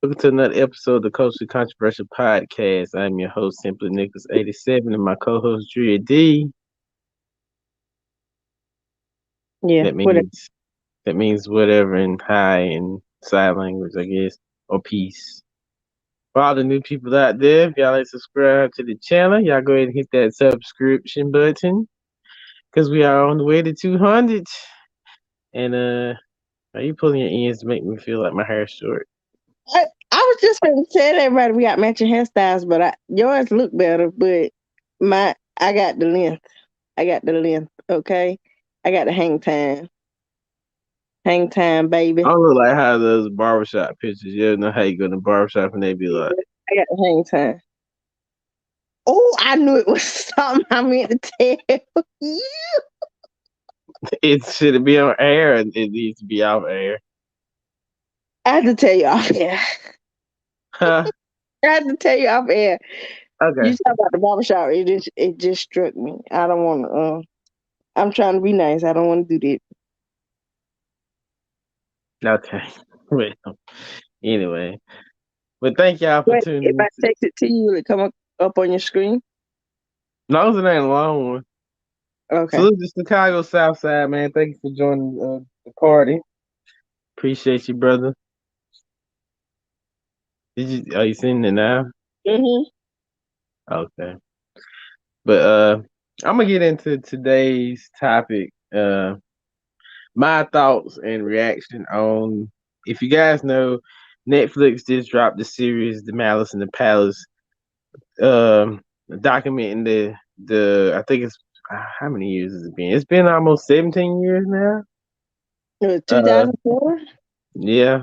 Welcome to another episode of the Culturally Controversial Podcast. I'm your host, Simply Nicholas 87, and my co-host Drea D. Yeah, That whatever. means that means whatever in high and sign language, I guess, or peace. For all the new people out there, if y'all like subscribe to the channel, y'all go ahead and hit that subscription button because we are on the way to 200. And are you pulling your ends to make me feel like my hair's short? I was just going to tell everybody we got matching hairstyles, but yours look better. But I got the length. I got the length. Okay, I got the hang time, baby. I don't look like how those barbershop pictures. You ever know how you go to the barbershop and they be like, I got the hang time. Oh, I knew it was something I meant to tell you. it should be on air and it needs to be off air. I had to tell you off air. Huh? I had to tell you off air. You Okay. talk about the barbershop. It just struck me. I don't want to. I'm trying to be nice. I don't want to do that. Okay. Well, anyway. But thank y'all for But if tuning I in. text it to you, will it come up on your screen? Long as it ain't a long one. Okay. Salute to Chicago South Side, man. Thank you for joining the party. Appreciate you, brother. Are you seeing it now? Mm-hmm. Okay. But I'm gonna get into today's topic. My thoughts and reaction on, if you guys know, Netflix just dropped the series The Malice in the Palace, documenting the I think it's how many years has it been? It's been almost 17 years now. It was Uh 2004, yeah.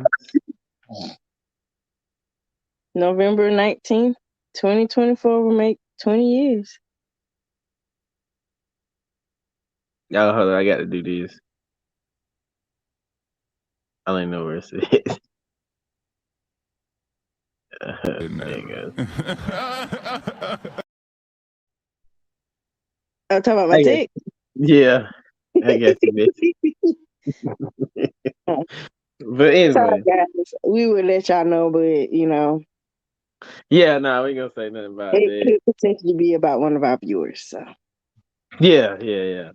November 19th, 2024 will make 20 years. Oh, hold on, I got to do this. I don't even know where it's at. There you go. I'm talking about my I guess. tick. Yeah, I guess it is. But Sorry, anyway, guys. We would let y'all know, but yeah, no, we ain't gonna say nothing about it that. could potentially be about one of our viewers. So Yeah, yeah, yeah.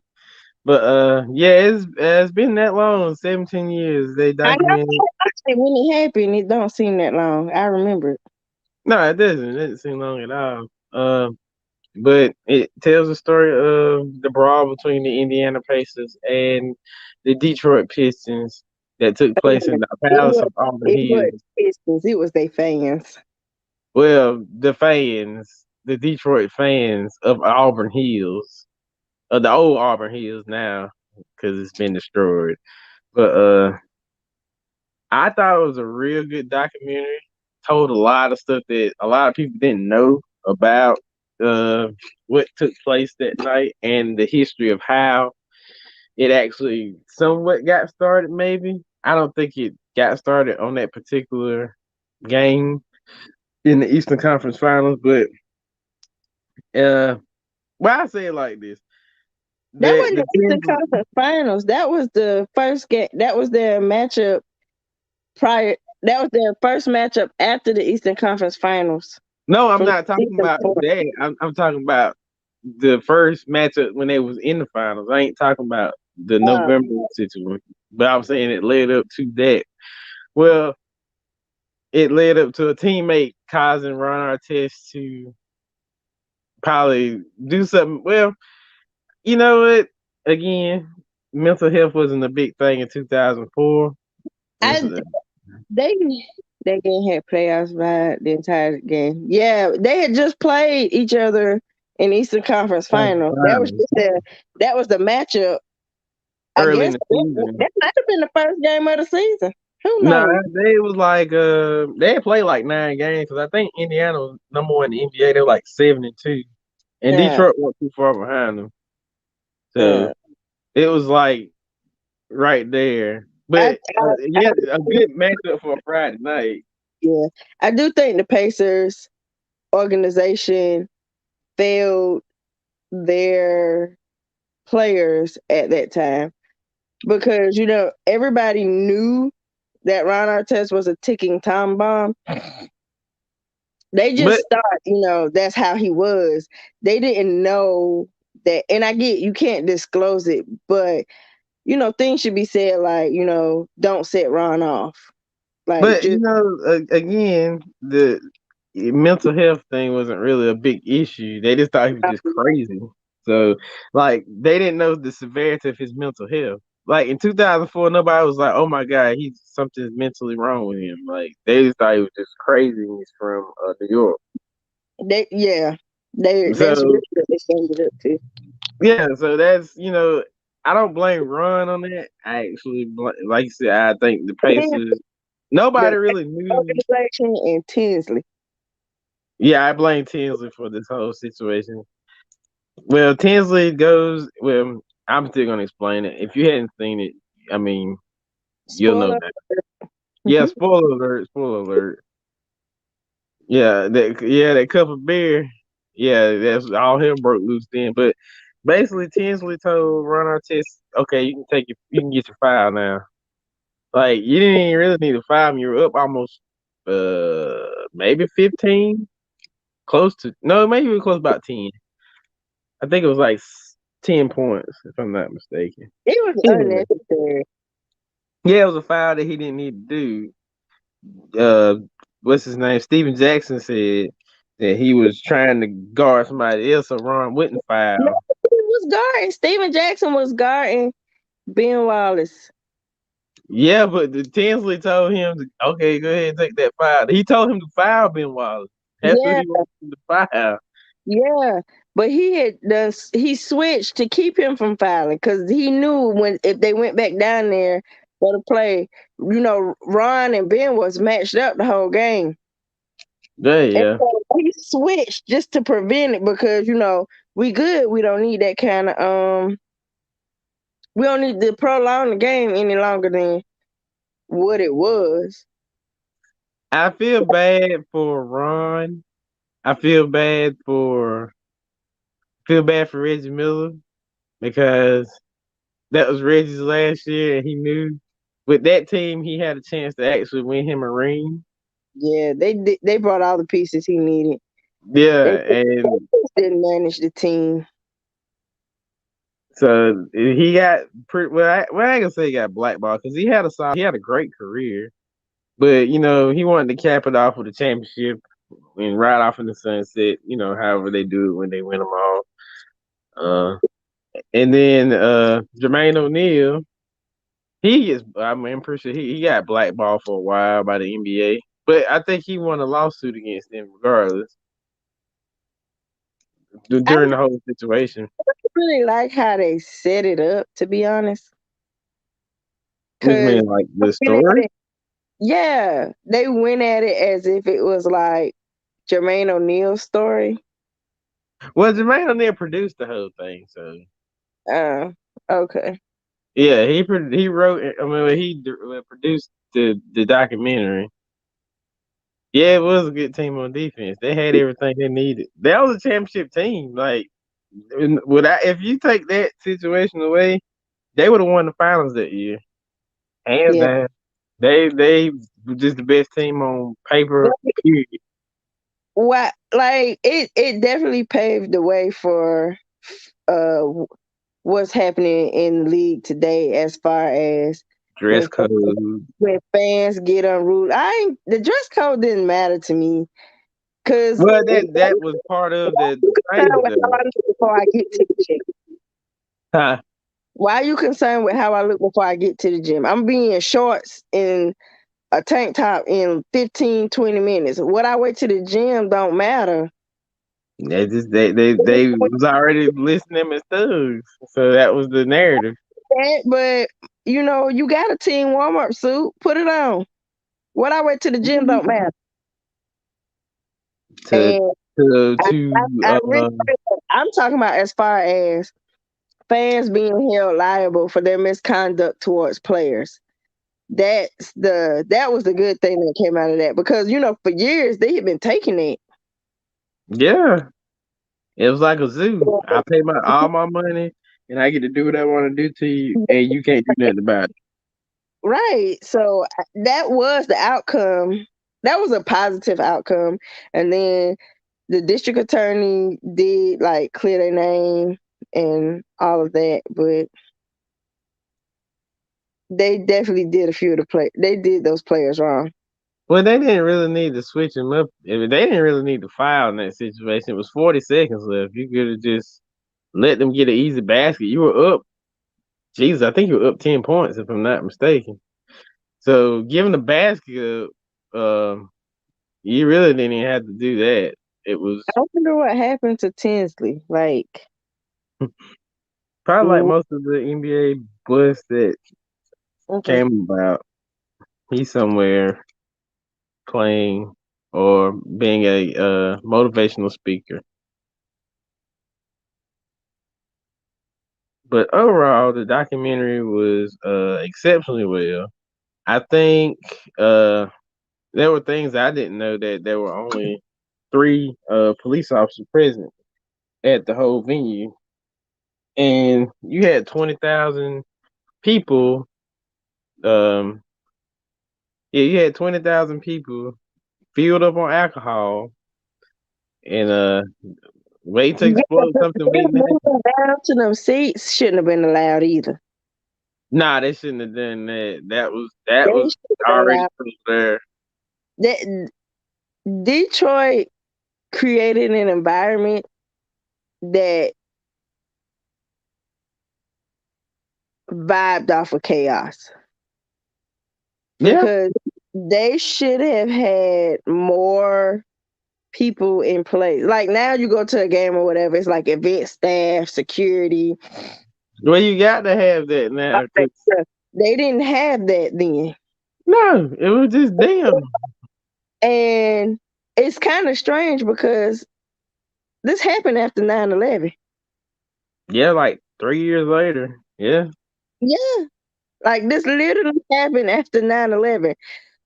But yeah, it's been that long, 17 years. They I know documented. actually when it happened, it don't seem that long. I remember it. No, it doesn't. It doesn't seem long at all. But it tells the story of the brawl between the Indiana Pacers and the Detroit Pistons that took place in the It Palace was of Auburn it was Hills. Pistons. It was their fans. Well, the Detroit fans of Auburn Hills, of the old Auburn Hills now, because it's been destroyed. But I thought it was a real good documentary. Told a lot of stuff that a lot of people didn't know about uh, what took place that night and the history of how it actually somewhat got started. Maybe I don't think it got started on that particular game in the Eastern Conference Finals, but uh, well, I say it like this: That the wasn't the the Eastern Timber. Conference Finals. That was the first game. That was their matchup prior. That was their first matchup after the Eastern Conference Finals No, I'm from not the talking season about before. that. I'm talking about the first matchup when they was in the finals. I ain't talking about the Uh, November situation, but I'm saying it led up to that. Well, it led up to a teammate causing Ron Artest to probably do something. Well, you know what? Again, mental health wasn't a big thing in 2004. It's, I they that game had playoffs by the entire game. Yeah, they had just played each other in Eastern Conference Finals. That was the matchup. I early in guess the season. that might have been the first game of the season. Who Nah, knows? they was like they had played like 9 games because I think Indiana was number one in the NBA. They were like 7-2, and Yeah, Detroit wasn't too far behind them. So yeah. it was like right there. I, But I yeah, a good matchup for a Friday night. yeah, I do think the Pacers organization failed their players at that time because everybody knew. that Ron Artest was a ticking time bomb. They But just thought, that's how he was. They didn't know that, and I get you can't disclose it, but things should be said like, don't set Ron off. Like but just again, the mental health thing wasn't really a big issue. They just thought he was just crazy. So like they didn't know the severity of his mental health. Like in 2004, nobody was like, "Oh my God, he's something's mentally wrong with him." Like they just thought he was just crazy. And he's from New York. yeah. That's So really what they summed it up to. yeah, so that's I don't blame Ron on that. I actually, like you said, I think the Him, Pacers. the Nobody really knew. organization and Tinsley. Yeah, I blame Tinsley for this whole situation. Well, Tinsley goes. Well, I'm still gonna explain it. If you hadn't seen it, I mean, you'll know Spoiler. that. Yeah, spoiler alert! Spoiler alert! Yeah, that cup of beer. Yeah, that's all hell broke loose then. But basically, Tinsley told Ron Artest, "Okay, you can get your file now." Like you didn't even really need to file him. You were up almost, maybe 15, close to no, maybe we were close about 10. I think it was like 10 points, if I'm not mistaken. It was Anyway, unnecessary. yeah, it was a foul that he didn't need to do. What's his name? Steven Jackson said that he was trying to guard somebody else, so Ron wouldn't No, foul. he was guarding. Steven Jackson was guarding Ben Wallace. Yeah, but the Tinsley told him, okay, go ahead and take that foul. He told him to foul Ben Wallace. That's who Yeah, he wanted him to foul. yeah. But he switched to keep him from fouling because he knew when if they went back down there for the play, Ron and Ben was matched up the whole game. Yeah, And yeah. so we switched just to prevent it because we good. We don't need that kind of we don't need to prolong the game any longer than what it was. I feel bad for Ron. I feel bad for Reggie Miller because that was Reggie's last year, and he knew with that team he had a chance to actually win him a ring. Yeah, they brought all the pieces he needed. They, Yeah, they and just didn't manage the team. so he got pretty well. I ain't gonna say he got blackballed because he had a great career, but he wanted to cap it off with a championship and ride off in the sunset. However they do it when they win them all. Uh, and then Jermaine O'Neal, I'm pretty sure he got blackballed for a while by the NBA, but I think he won a lawsuit against them regardless I during the whole situation. really like how they set it up, to be honest. Which Cause mean like the story. yeah, they went at it as if it was like Jermaine O'Neal's story. Well, Jermaine O'Neal produced the whole thing, so Uh, okay. yeah, he wrote. I mean, produced the documentary. Yeah, it was a good team on defense. They had everything they needed. That was a championship team. Like, if you take that situation away, they would have won the finals that year, hands Yeah. down. They were just the best team on paper. Period. What like it definitely paved the way for uh what's happening in the league today as far as Dress when code. when fans get unruly. The dress code didn't matter to me because Well, that was part of the concerned trade, with how I though. look before I get to the gym. Huh. Why are you concerned with how I look before I get to the gym? I'm being in shorts and a tank top in 15, 20 minutes. What I wear to the gym don't matter. They was already listing them as thugs, so that was the narrative But you got a team warm up suit. Put it on. What I wear to the gym don't matter. to And I, I really, I'm talking about as far as fans being held liable for their misconduct towards players. That was the good thing that came out of that because for years they had been taking it. yeah. It was like a zoo. I pay all my money, and I get to do what I want to do to you, and you can't do nothing about it. right. So that was the outcome. That was a positive outcome. And then the district attorney did like clear their name and all of that, but they definitely did a few of the play. They did those players wrong. Well, they didn't really need to switch him up. I mean, they didn't really need to foul in that situation. It was 40 seconds left. You could have just let them get an easy basket. You were up. Jesus, I think you were up 10 points if I'm not mistaken. So giving the basket up, you really didn't even have to do that. It was I wonder what happened to Tinsley. Like, probably like w- most of the NBA bust that okay. came about. He's somewhere playing or being a motivational speaker. But overall, the documentary was exceptionally well. I think uh, there were things I didn't know, that there were only three police officers present at the whole venue, and you had 20,000 people. Um, yeah, you had 20,000 people filled up on alcohol and waiting to Yeah, explode but something them waiting to happen. moving down to them seats shouldn't have been allowed either. Nah, they shouldn't have done that. They That was should have been already allowed. put there. That Detroit created an environment that vibed off of chaos Yeah. because they should have had more people in place. Like now, you go to a game or whatever, it's like event staff, security, Well, you got to have that all now, that cause stuff. They didn't have that then, no, it was just them. and it's kind of strange because this happened after 9/11. Yeah, like 3 years later. Yeah. Yeah, like this literally happened after 9/11.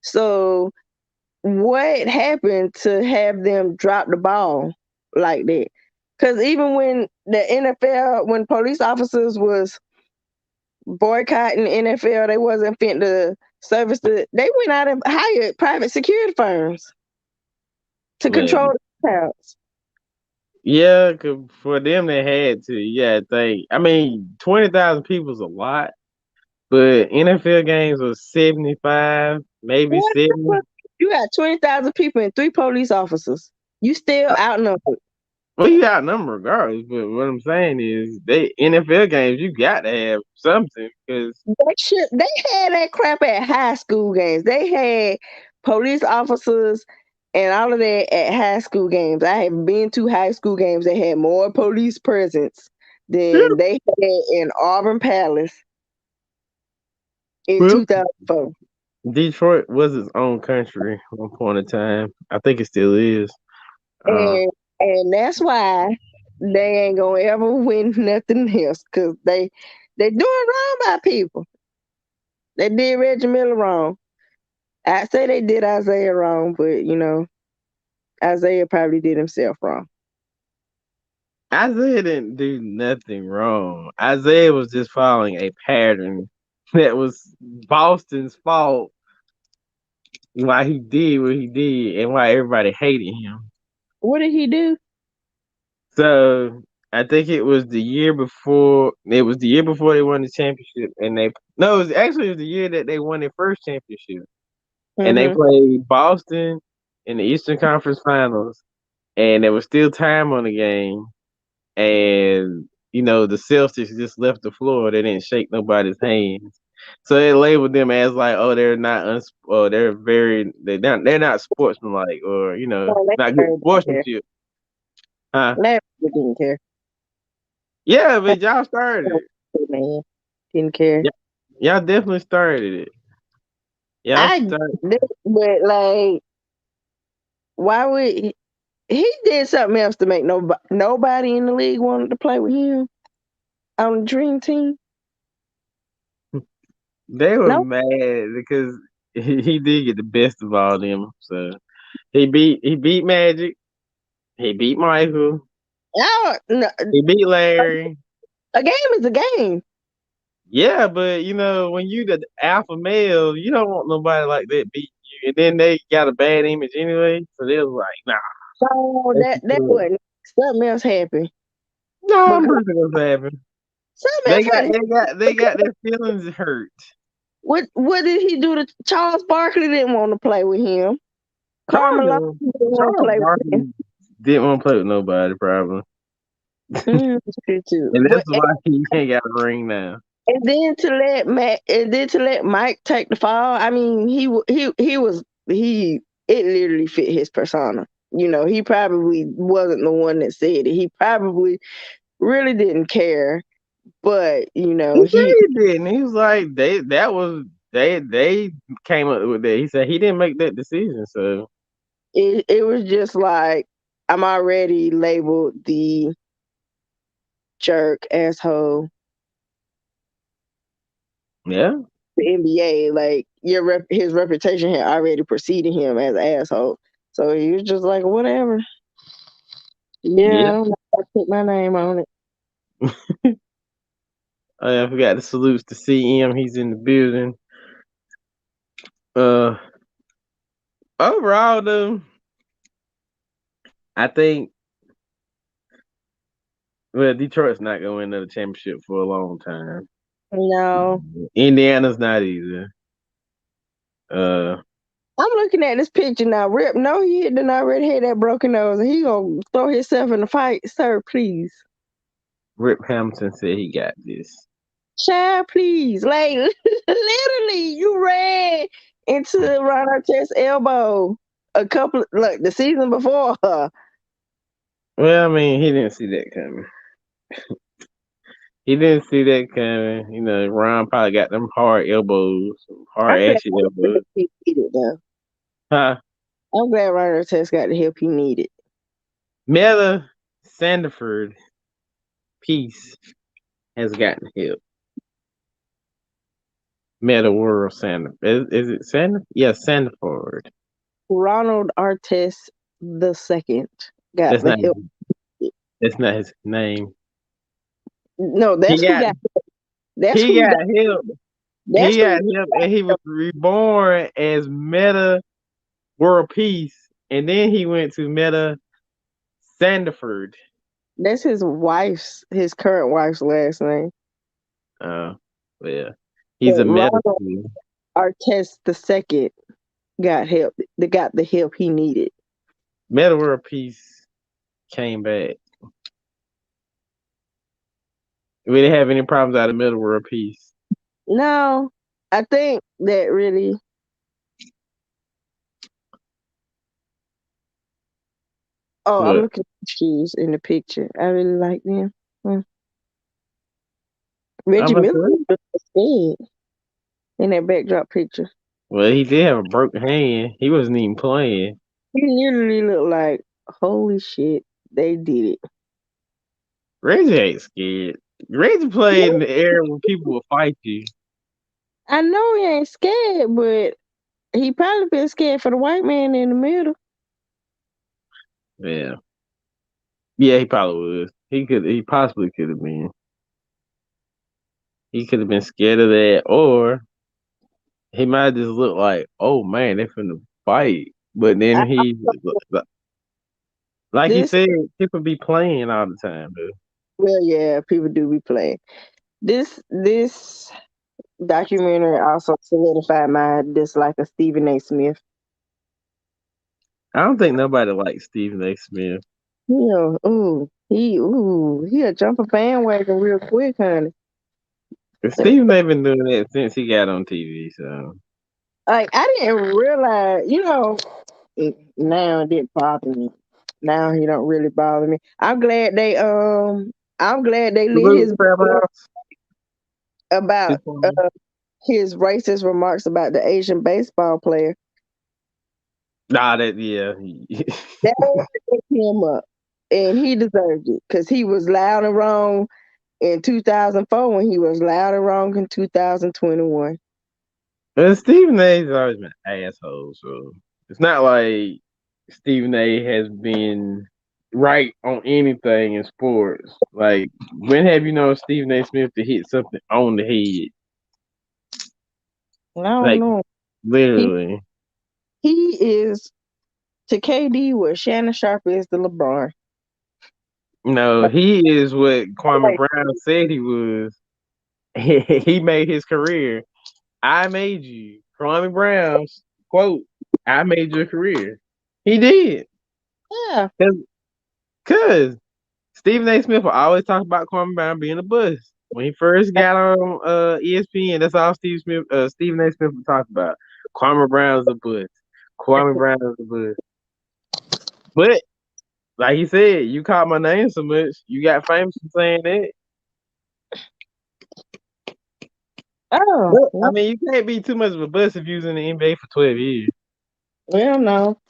So what happened to have them drop the ball like that? Because even when the NFL, when police officers was boycotting NFL, they wasn't fit to service they went out and hired private security firms to Well, control the crowds. yeah, 'cause for them they had to. Yeah, think. I mean, 20,000 people is a lot, but NFL games was 75, maybe What? 70. You got 20,000 people and three police officers. You still outnumbered. Well, you outnumbered regardless, but what I'm saying is, they NFL games, you got to have something because They had that crap at high school games. They had police officers and all of that at high school games. I have been to high school games that had more police presence than they had in Auburn Palace in well, 2004. Detroit was its own country at one point in time. I think it still is. Uh, And that's why they ain't gonna ever win nothing else because they doing wrong by people. They did Reggie Miller wrong. I say they did Isaiah wrong, but Isaiah probably did himself wrong. Isaiah didn't do nothing wrong. Isaiah was just following a pattern that was Boston's fault, why he did what he did and why everybody hated him. What did he do? So I think it was the year before. It was the year before they won the championship, and they no, it was the year that they won their first championship, and they Mm-hmm. played Boston in the Eastern Conference Finals, and there was still time on the game, and the Celtics just left the floor. They didn't shake nobody's hands, so they labeled them as like, oh, they're not or they're not sportsmanlike, or Oh, not good Larry didn't care. sportsmanship. Huh? Larry didn't care. Yeah, but y'all started it. Man, didn't care. Yeah, y'all definitely started it. Y'all I started. did, but like, why would he did something else to make nobody in the league wanted to play with him on the dream team? They were No, mad because he did get the best of all them. So he beat Magic. He beat Michael. no, He beat Larry. a game is a game. Yeah, but when you the alpha male, you don't want nobody like that beating you. And then they got a bad image anyway, so they was like, nah, So that's that good. wasn't something else happened. No, I'm Because pretty sure what's happening. something They else got had they got they because got their feelings hurt. what did he do to Charles Barkley didn't want to play with him. Carmelo Charles didn't want to Charles play with him. Barkley didn't want to play with nobody, probably, That's true too. and that's But why he can't got a ring now. and then to let Mike take the fall. I mean, he was he it literally fit his persona. He probably wasn't the one that said it. He probably really didn't care, but He said he didn't. He was like they came up with that. He said he didn't make that decision. So it was just like I'm already labeled the jerk asshole yeah, the NBA. Like his reputation had already preceded him as an asshole. So he was just like, whatever. yeah. Yeah, I'm not gonna put my name on it. I forgot the salutes to CM. He's in the building. Uh, Overall though, I think Detroit's not gonna win another championship for a long time. No. Indiana's not either. Uh, I'm looking at this picture now. Rip, no, he didn't already had that broken nose, and he gonna throw himself in the fight, sir. Please, Rip Hamilton said he got this. child, please. Like literally, you ran into Ron Artest's elbow like the season before. Well, I mean, he didn't see that coming. He didn't see that coming. Ron probably got them hard elbows, hard I'm glad ashy elbows. he needed though. Huh? I'm glad Ron Artest got the help he needed. Meta Sandiford Peace has gotten help. Meta World Sandiford. Is it Sandiford? Yeah, Sandiford. Ronald Artest the second got That's the not help. that's not his name. No, He that's who got got. That's he who got got. help. That's He who. got help, and he was reborn as Meta World Peace, and then he went to Meta Sandiford. That's his current wife's last name. Uh, yeah, But he's a Meta Ronald too. Artest the second got help. They got the help he needed. Meta World Peace came back. We didn't have any problems out of Meta World Peace. No, I think that really. Oh, I'm But looking at the shoes in the picture. I really like them. Hmm. I'm Reggie about Miller to was dead in that backdrop picture. well, he did have a broken hand. He wasn't even playing. He literally looked like, holy shit, they did it. Reggie ain't scared. Reggie played in the air when people would fight you. I know he ain't scared, but he probably been scared for the white man in the middle. Yeah. Yeah, he probably was. He possibly could have been. He could have been scared of that, or he might have just looked like, oh man, they finna fight. But I, then like he this, said, people be playing all the time, dude. well, yeah, people do be playing. This documentary also solidified my dislike of Stephen A. Smith. I don't think nobody likes Stephen A. Smith. He'll jump a bandwagon real quick, honey. Stephen A. been doing that since he got on TV, so Like I didn't realize, now it didn't bother me. Now he don't really bother me. I'm glad they the lit little his crab house. about his racist remarks about the Asian baseball player. Nah, that yeah. That picked him up, and he deserved it because he was loud and wrong in 2004 when he was loud and wrong in 2021. But Stephen A's always been an asshole, so it's not like Stephen A. has been. right on anything in sports. Like, when have you known Stephen A. Smith to hit something on the head? I don't Like, know. He literally. he is to KD what Shannon Sharp is to LeBron. No, But he is what Kwame like, Brown said he was. He made his career. I made you. Kwame Brown's quote, I made your career. He did. yeah, Cause Stephen A. Smith will always talk about Kwame Brown being a bust. When he first got on ESPN, that's all Stephen A. Smith would talk about. Kwame Brown's a bust. Kwame Brown is a bust. But like he said, you called my name so much, you got famous for saying that. oh, But I mean, you can't be too much of a bust if you was in the NBA for 12 years. well, no,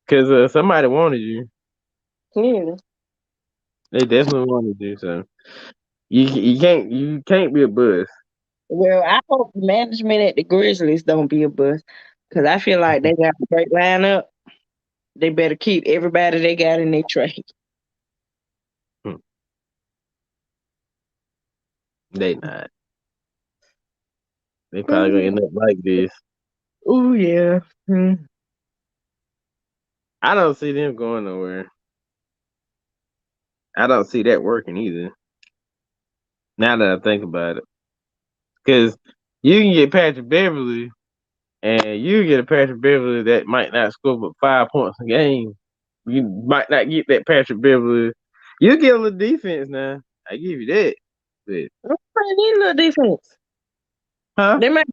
Cause somebody wanted you. clearly. They definitely wanted you. So you can't be a bust. Well, I hope the management at the Grizzlies don't be a bust because I feel like they got a great lineup. They better keep everybody they got in their trade. Hmm, they not. They probably gonna end up like this. Oh yeah. Hmm. I don't see them going nowhere. I don't see that working either. Now that I think about it, because you can get Patrick Beverly, and you can get a Patrick Beverly that might not score but 5 points a game. You might not get that Patrick Beverly. You get a little defense now. I give you that. But, They need a little defense. huh? They might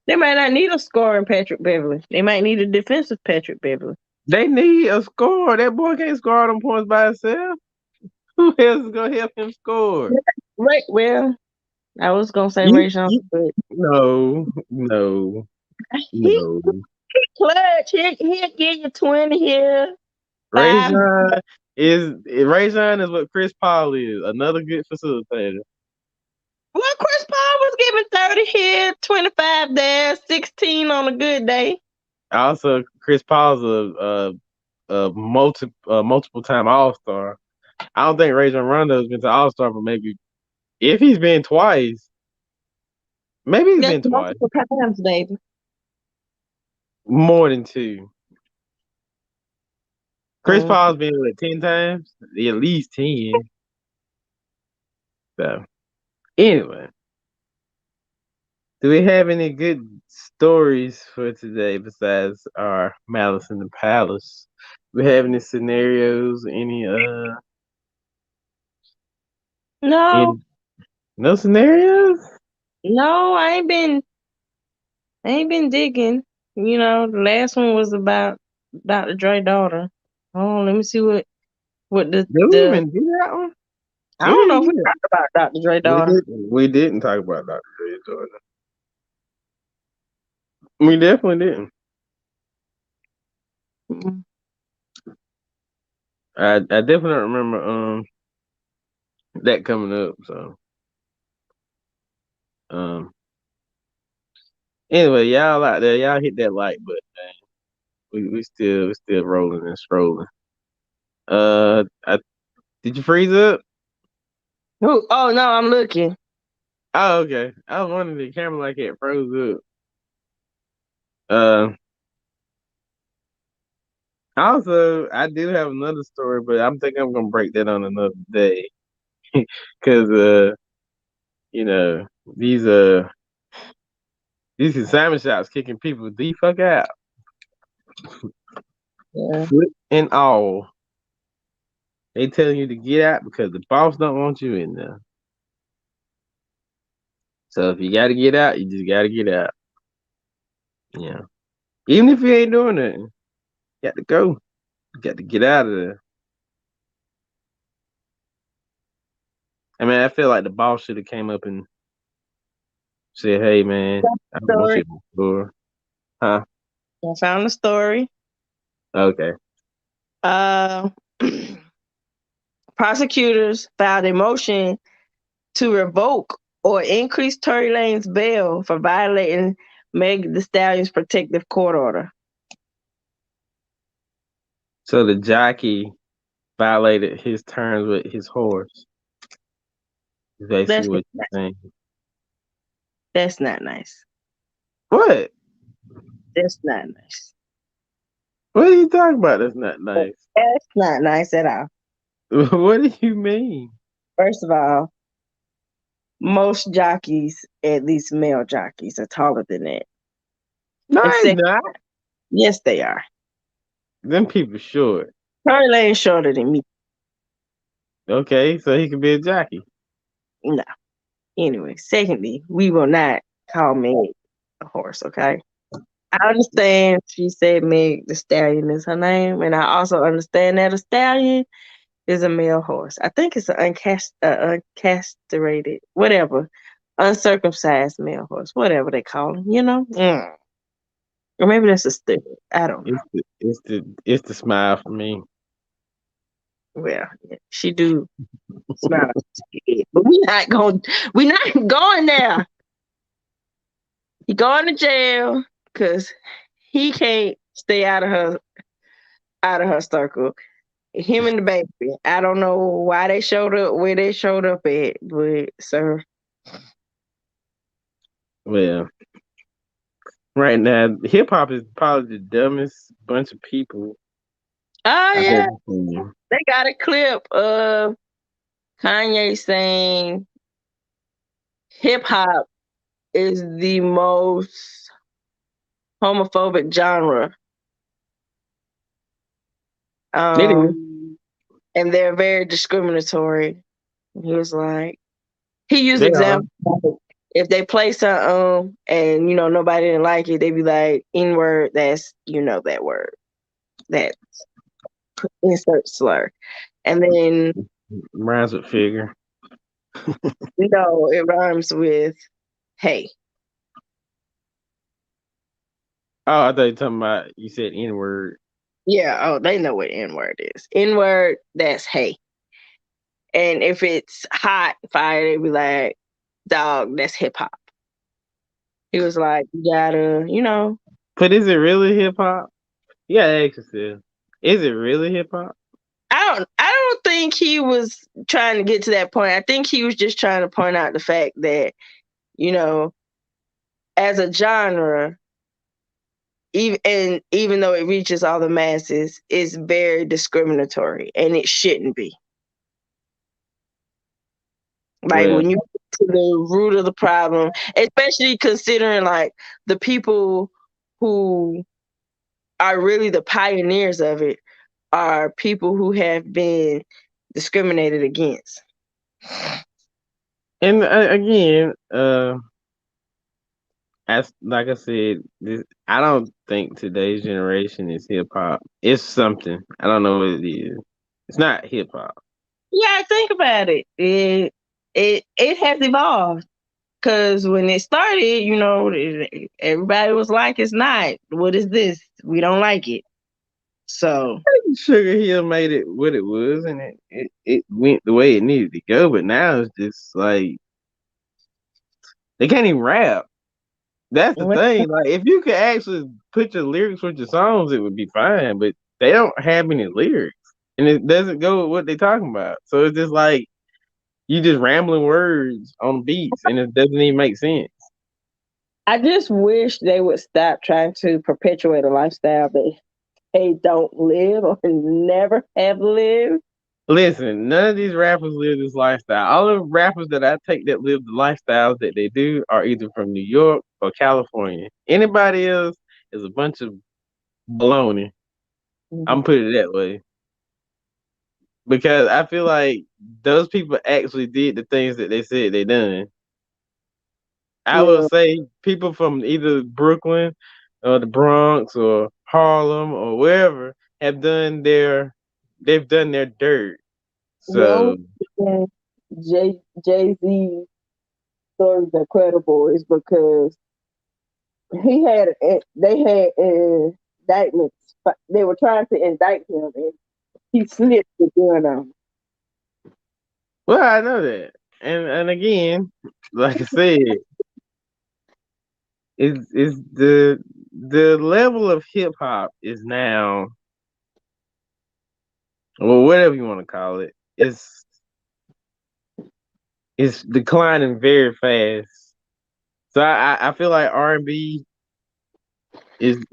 they might not need a scoring Patrick Beverly. They might need a defensive Patrick Beverly. They need a score. That boy can't score all them points by himself. Who else is gonna help him score? Right. Well, I was gonna say You, Ray Johnson, you but no, no, he no. clutch. He'll give you 20 here, five. Rajon is what Chris Paul is. Another good facilitator. Well, Chris Paul was giving 30 here, 25 there, 16 on a good day. Also, Chris Paul's multiple time All Star. I don't think Rajon Rondo's been to All Star, but maybe if he's been twice, maybe he's That's been twice, multiple times, baby. more than two. Chris Mm. Paul's been what 10 times, at least 10. So anyway, do we have any good stories for today besides our Malice in the Palace? We have any scenarios? No, Any no scenarios? no, I ain't been digging. You know, the last one was about Dr. Dre daughter. Oh, let me see what Did we the even do that one? I We don't know didn't if do we that. talked about Dr. Dre We daughter. didn't. We didn't talk about Dr. Dre's daughter. We definitely didn't. Mm. I definitely don't remember that coming up. So um anyway, y'all out there, y'all hit that like button, man. We still rolling and strolling. I did you freeze up? Who? Oh no, I'm looking. Oh, okay. I was wondering if the camera like it froze up. Uh, also, I do have another story, but I'm thinking I'm gonna break that on another day. Cause you know, these these consignment shops kicking people the fuck out. Yeah. Foot and all. They telling you to get out because the boss don't want you in there. So if you gotta get out, you just gotta get out. Yeah. Even if you ain't doing nothing, you got to go. You got to get out of there. I mean, I feel like the boss should have came up and said, "Hey, man, I don't want you Story. at the store." Huh? I found the story. Okay. Uh, prosecutors filed a motion to revoke or increase Tory Lane's bail for violating Meg The Stallion's protective court order. So the jockey violated his terms with his horse. Is basically That's what you're saying. that's not nice. What? That's not nice. What are you talking about? That's not nice. That's not nice at all. What do you mean? First of all, most jockeys, at least male jockeys, are taller than that. No, And it's second, not. yes, they are. Them people short. Tory Lane's shorter than me. Okay, so he could be a jockey. No. Anyway, secondly, we will not call Meg a horse, okay? I understand she said Meg the Stallion is her name, and I also understand that a stallion is a male horse. I think it's an uncastrated, whatever, uncircumcised male horse, whatever they call him, you know? Or maybe that's a steer. I don't know. It's the smile for me. Well, yeah, she do smile, but we not going there. He going to jail because he can't stay out of her circle. Him and the baby. I don't know why they showed up where they showed up at, but sir. Well, right now, hip hop is probably the dumbest bunch of people Oh I've yeah, ever seen. they got a clip of Kanye saying hip hop is the most homophobic genre. It is. And they're very discriminatory. He was like, he used They are. examples. Like, if they play something and nobody didn't like it, they be like N word. That's that word, that insert slur, and then Rhymes with figure. it rhymes with hey. Oh, I thought you were talking about you said N word. Yeah, oh, they know what N word is. N word, that's hey. And if it's hot fire, they be like, dog, that's hip hop. He was like, you gotta, But is it really hip hop? Yeah, ask yourself. Is it really hip hop? I don't think he was trying to get to that point. I think he was just trying to point out the fact that, you know, as a genre, even though it reaches all the masses, it's very discriminatory and it shouldn't be. Like Well, when you get to the root of the problem, especially considering like the people who are really the pioneers of it are people who have been discriminated against. and again, as like I said, I don't think today's generation is hip hop. It's something. I don't know what it is. It's not hip hop. Yeah, think about it. It has evolved because when it started, everybody was like, "It's not. What is this? We don't like it." So Sugar Hill made it what it was, and it went the way it needed to go. But now it's just like they can't even rap. That's the well, thing. Like if you could actually put your lyrics with your songs, it would be fine. But they don't have any lyrics, and it doesn't go with what they're talking about. So it's just like you just rambling words on beats, and it doesn't even make sense. I just wish they would stop trying to perpetuate a lifestyle that they don't live or never have lived. Listen, none of these rappers live this lifestyle. All the rappers that I take that live the lifestyles that they do are either from New York or California. Anybody else is a bunch of baloney. Mhm. I'm putting it that way. Because I feel like those people actually did the things that they said they done. I will Well, say people from either Brooklyn or the Bronx or Harlem or wherever they've done their dirt. the only So reason Jay Z stories are credible is because they had indictments. They were trying to indict him, and he slipped the gun on 'em. well, I know that. And again, like I said, is the level of hip hop is now well, whatever you want to call it. It's declining very fast. So I feel like R&B is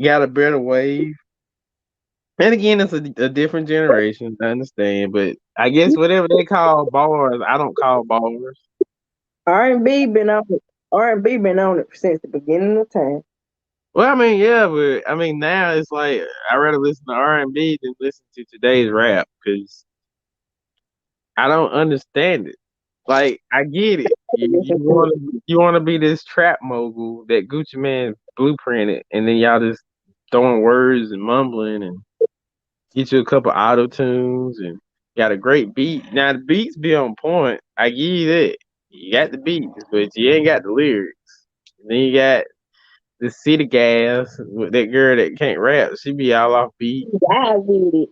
got a better wave. And again, it's a different generation. I understand, but I guess whatever they call bars, I don't call bars. R&B been on it. R&B been on it since the beginning of time. Well, I mean, yeah, but I mean now it's like I rather listen to R&B than listen to today's rap because I don't understand it. Like I get it. You want to be this trap mogul that Gucci Man blueprinted, and then y'all just throwing words and mumbling and get you a couple auto tunes and got a great beat. Now the beats be on point. I give you that. You got the beats, but you ain't got the lyrics. And then you got the city gas with that girl that can't rap. She be all off beat. I with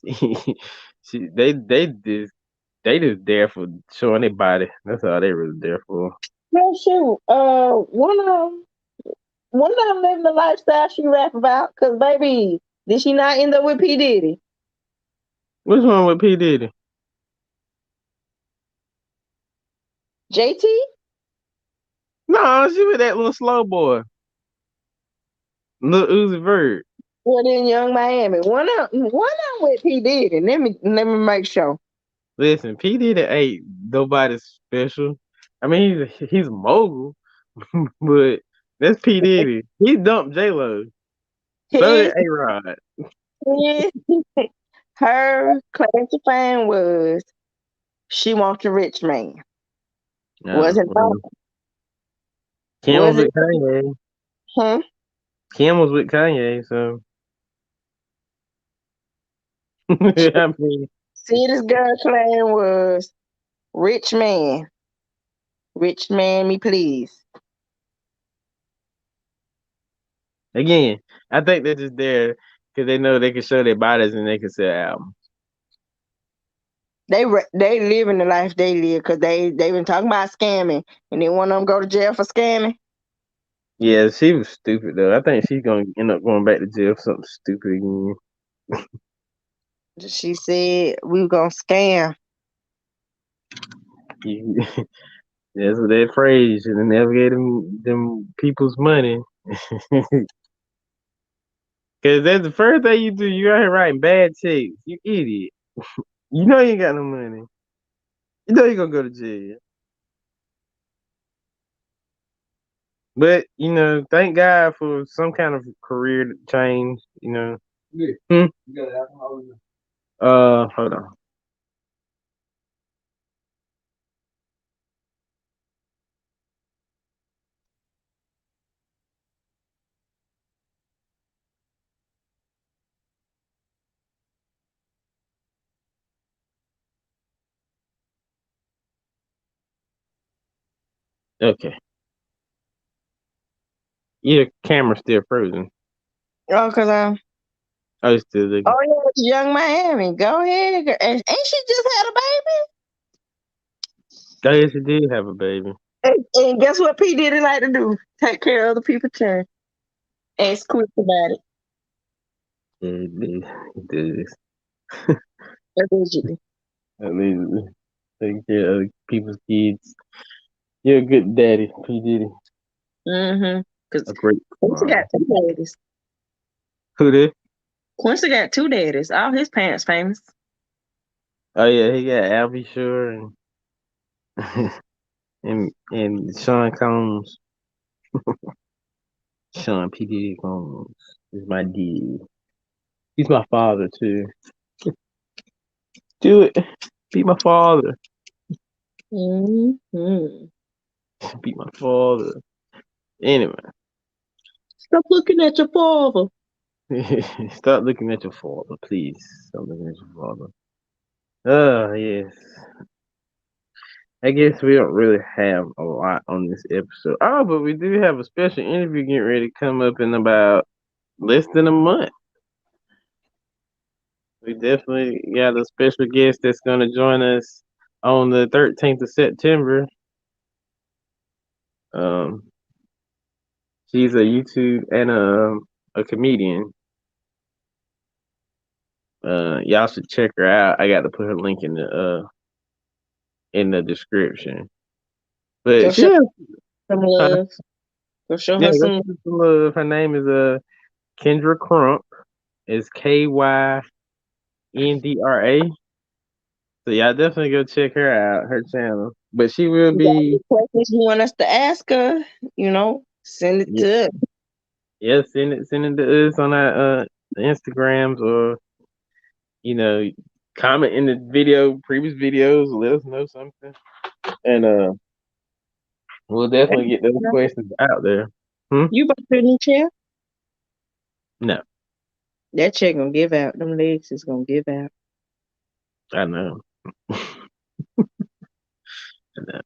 it. They just there for showing their body. That's all they really there for. No shoot. One of them living the lifestyle she rap about. Cause baby, did she not end up with P Diddy? What's wrong with P Diddy? JT? No, she with that little slow boy, little Uzi Vert. Well, then Young Miami. One of them with P Diddy. Let me make sure. Listen, P Diddy ain't nobody special. I mean, he's a mogul, but that's P Diddy. He dumped J Lo. So His, did A Rod. his her classifying was she wants a rich man. No, Was it not? well, Kim was Was it? with Kanye. Hmm? Kim was with Kanye, so I mean, See, this girl claim was rich man. Rich man, me please. again, I think they're just there because they know they can show their bodies and they can sell albums. They living the life they live because they been talking about scamming and then one of them go to jail for scamming. Yeah, she was stupid though. I think she's gonna end up going back to jail for something stupid again. She said we were gonna scam. That's what that phrase should have never gave them people's money. Cause that's the first thing you do. You out here writing bad checks. You idiot. You know you ain't got no money. You know you're gonna go to jail. But thank God for some kind of career change. Hmm? Hold on. Okay, your camera's still frozen. Oh, cause Oh, it's still looking. oh yeah, it's Young Miami. Go ahead, girl. Ain't she just had a Oh, yes, you did have a baby. baby? And guess what P Diddy like to do? Take care of other people's turn. Ain't quick about it. Yeah, it did. Allegedly. I mean, take care of other people's kids. You're a good daddy, P Diddy. Mm-hmm. Cause A great Quincy got father. two daddies. Who did? Quincy got two daddies. All his parents famous. Oh yeah, he got Albie Shore and and Sean Combs. Sean P Diddy Combs is my D. He's my father too. Do it. Be my father. Mm-hmm. Be my father. Anyway, Stop looking at your father. stop looking at your father, please. Stop looking at your father. Oh yes. I guess we don't really have a lot on this episode. Oh, but we do have a special interview getting ready to come up in about less than a month. We definitely got a special guest that's going to join us on the 13th of September. Um, she's a YouTube and a comedian. Y'all should check her out. I got to put her link in the description. Go But she show has, her some huh? love. Go show Yeah, her go some. show her some love. Her name is Kendra Crump. It's KYNDRA. So y'all definitely go check her out, her channel. But she will You got be any questions you want us to ask her? Send it yeah, to us. yeah, send it to us on our Instagrams or you know, comment in the previous videos, let us know something. And we'll definitely get those questions out there. Hmm? You bought your new chair? No, That chair gonna give out. Them legs is gonna give out. I know. I know.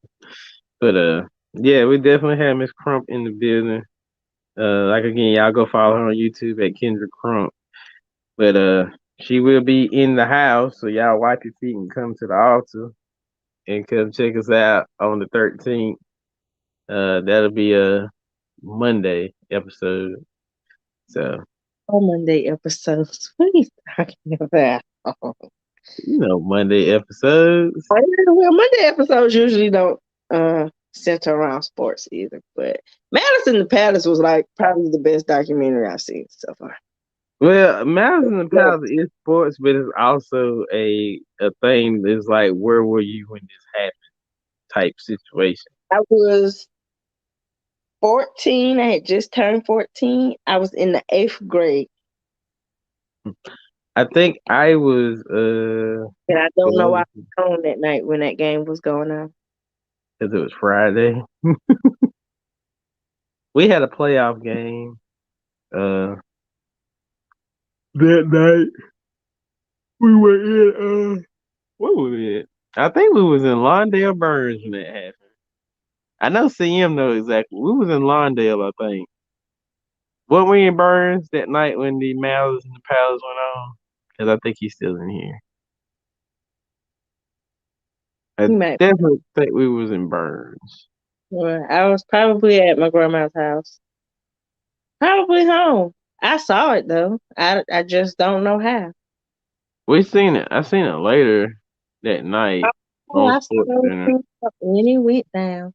But yeah, we definitely have Miss Crump in the building. Like again, y'all go follow her on YouTube at Kendra Crump. But she will be in the house, so y'all wipe your feet and come to the altar and come check us out on the 13th. That'll be a Monday episode. So On Monday episodes. What are you talking about? Monday episodes. Well, Monday episodes usually don't center around sports either. But Malice in the Palace was like probably the best documentary I've seen so far. Well, Mouse in the Palace is sports, but it's also a thing that's like, where were you when this happened? Type situation. I was 14. I had just turned 14. I was in the eighth grade. I think I was And I don't know why I because was home that night when that game was going on. it was Friday. We had a playoff game uh that night. We were in what was it? I think we was in Lawndale Burns when that happened. I know CM know exactly. We was in Lawndale, I think. Weren't we in Burns that night when the Malice and the Palace went on? Because I think he's still in here. I You might. definitely think we was in Burns. Well, I was probably at my grandma's house. Probably home. I saw it though. I just don't know how. We seen it. I seen it later that night Oh, on I Sports saw Center. it when it went down.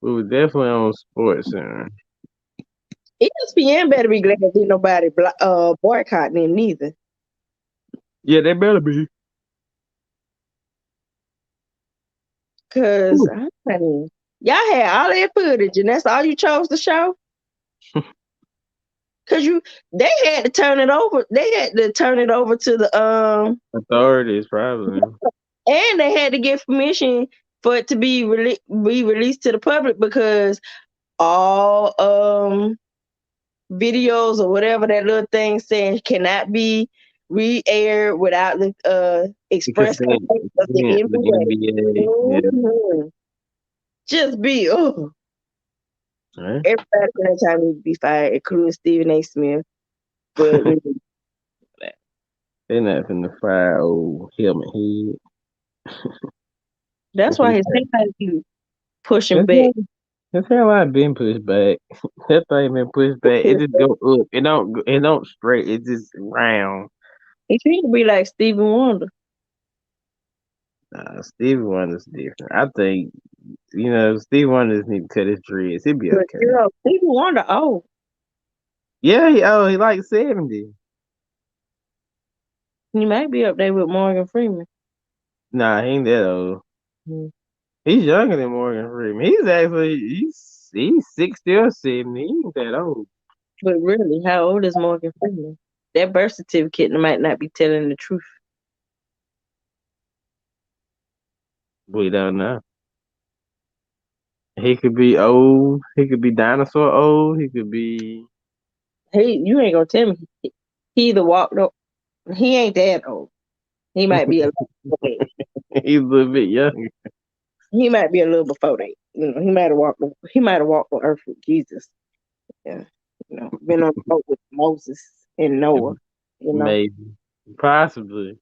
We were definitely on Sports Center. ESPN better be glad that nobody boycotting them neither. Yeah, they better be. Cause Ooh. I mean, y'all had all that footage and that's all you chose to show. Cause they had to turn it over. They had to turn it over to the Authorities probably. and they had to get permission for it to be released to the public because all videos or whatever that little thing saying cannot be re-aired without the Because express then, consent of the yeah, the NBA. NBA, yeah. Mhm. Just be Right? everybody from that time need to be fired, including Stephen A. Smith. But we didn't do that. They're not finna fire old helmet head. That's That's why his pay keep pushing back. how, that's how I've been pushed back. That thing been pushed back. It just go up. It don't straight. It just round. He should be like Stephen Wonder. Nah, Stevie Wonder's different. I think Stevie Wonder just need to cut his dreads. He'll be But okay. Stephen Wonder, Yeah, he like 70. he might be up there with Morgan Freeman. Nah, he ain't that old. Mm. He's younger than Morgan Freeman. He's 60 or 70. He ain't that old. But really, how old is Morgan Freeman? That birth certificate might not be telling the truth. We don't know. He could be old. He could be dinosaur old. He could be. Hey, you ain't gonna tell me he either walked up. He ain't that old. He might be a little before that. He's a little bit younger. He might be a little before that. He might have walked. He might have walked on earth with Jesus. Yeah, been on the boat with Moses and Noah. You know, Maybe. Possibly.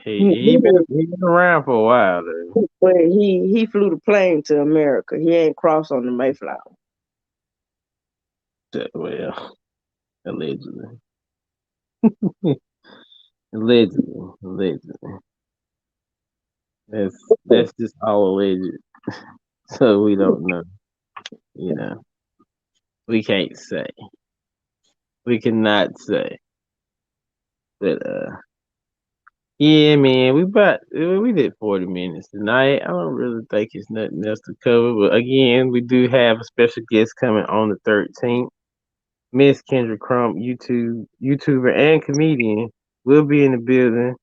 He he, he been he been around for a while though. but he flew the plane to America. He ain't crossed on the Mayflower. Well, allegedly. Allegedly, allegedly. That's just all alleged. So we don't know. You know, we can't say. We cannot say. But yeah, man, we did 40 minutes tonight. I don't really think it's nothing else to cover. But again, we do have a special guest coming on the 13th. Miss Kendra Crump, YouTuber and comedian, will be in the building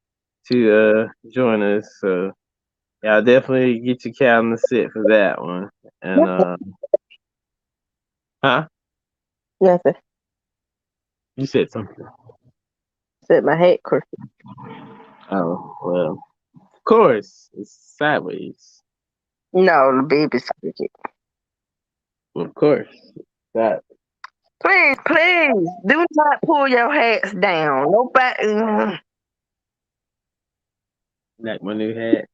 to join us. So y'all definitely get your calendar set for that one. And huh? Nothing. You said something. Said my head crooked. Oh well, of course it's sideways. No, the baby's crooked. Of course, that Please, please, do not pull your hats down. Nobody. like my new hat.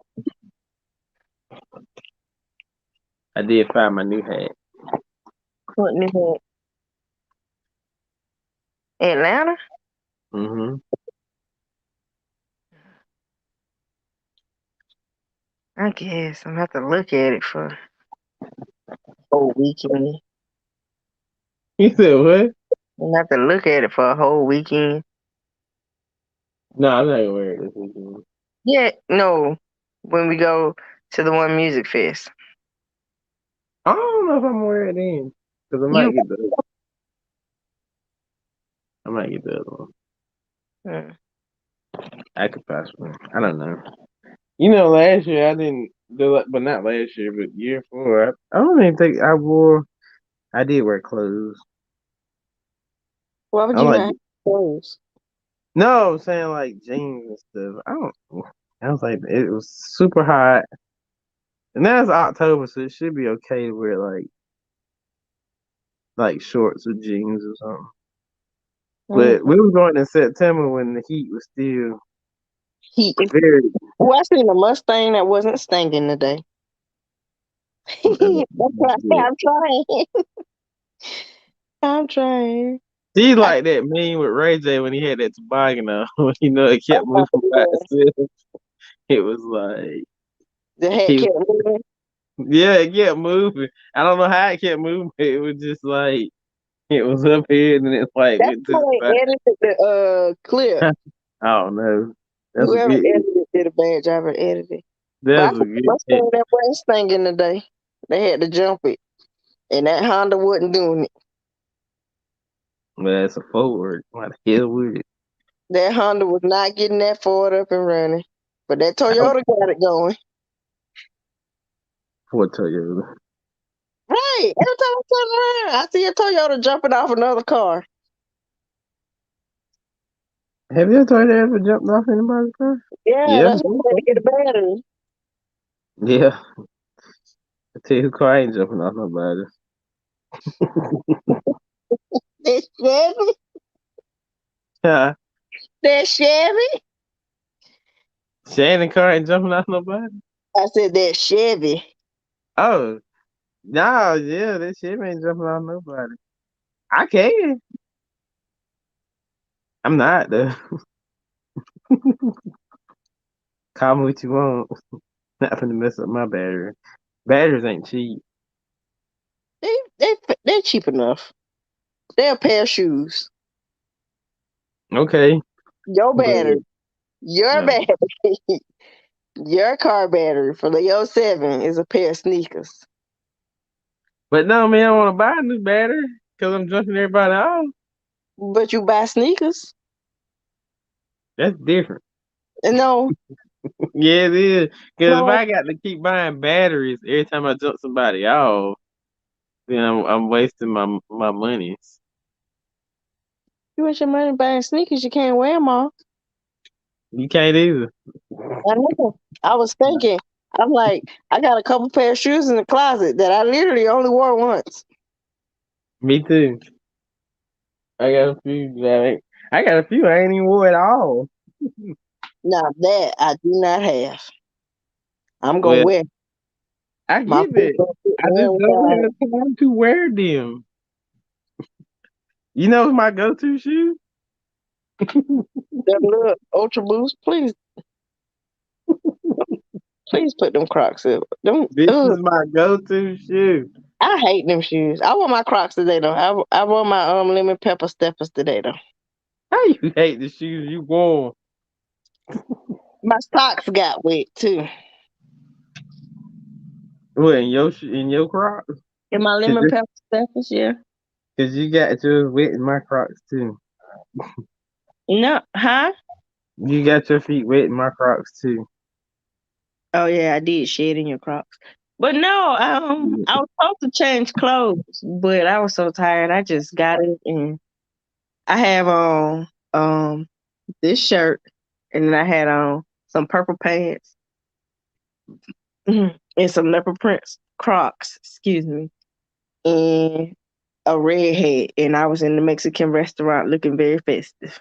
I did find my new hat. Putting it in Atlanta. Mhm. I guess I'm gonna have to look at it for a whole weekend. You said what? I'm gonna have to look at it for a whole weekend. No, I'm not gonna wear it this weekend. Yeah, no. When we go to the one music fest, I don't know if I'm gonna wear it then, cause you. I might get the other one. Mm. I could possibly. I don't know. You know, last year I didn't do it, but not last year, but year four. I don't even think I wore. I did wear clothes. Why would I you like. not have clothes? No, I'm saying like jeans and stuff. I don't. I was like, it was super hot, and now it's October, so it should be okay to wear like shorts or jeans or something. Mm. But we were going in September when the heat was still He. very. Oh, I seen a Mustang that wasn't stinking today. That's why Yeah. I'm trying. I'm trying. She I, like that meme with Ray J when he had that toboggan on. You know, it kept oh, moving by yeah. itself. It was like The hat he was, kept moving. yeah, it kept moving. I don't know how it kept moving. It was just like it was up here and then it like That's went to how the they back. edited the clip. I don't know. That's a Whoever good. edited did a bad job of editing. But I That's a think the good hit. Mustang that wasn't stinking today. They had to jump it, and that Honda wasn't doing it. But that's a forward. What the hell would it? That Honda was not getting that Ford up and running. But that I don't Toyota got it going. for Toyota. Right. Every time I turn around, I see a Toyota jumping off another car. Have your Toyota ever jumped off anybody's car? Yeah, Yeah. that's why I had to get a battery. Yeah. I tell you who car ain't jumping off nobody. That Chevy? Yeah. That Chevy? Shannon car ain't jumping off nobody. I said that Chevy. Oh, no, yeah, that shit ain't jumping off nobody. I can. I'm not though. Call me what you want. Not finna mess up my battery. Batteries ain't cheap. They're cheap enough. They're a pair of shoes. Okay, Your but battery. Your no. battery. Your car battery for the Yo 7 is a pair of sneakers. But no, man, I want to buy a new battery because I'm jumping everybody off. But you buy sneakers? That's different. No, Yeah, it is. Because if no. I got to keep buying batteries every time I jump somebody off, then I'm wasting my money. You want your money buying sneakers, you can't wear them all. You can't either. I know. I was thinking, I'm like, I got a couple pair of shoes in the closet that I literally only wore once. Me too. I got a few that I got a few I ain't even wore at all. Now that I do not have. I'm gonna Well, wear I my get foot it. gonna fit I just one don't side. have the time to wear them. You know my go-to shoe? The little Ultra Boost, please put them Crocs up. Don't. This Ugh, is my go-to shoe. I hate them shoes. I wore my Crocs today though. I wore my lemon pepper steppers today though. How you hate the shoes you wore? My socks got wet too. What in your Crocs? And my Cause, lemon it- pepper steppers, yeah. Cause you got yours wet in my Crocs too. No, huh? You got your feet wet in my Crocs too. Oh yeah, I did shed in your Crocs. But no, I was supposed to change clothes, but I was so tired. I just got it, and I have on this shirt, and then I had on some purple pants and some leopard print Crocs, excuse me, and a red hat, and I was in the Mexican restaurant looking very festive.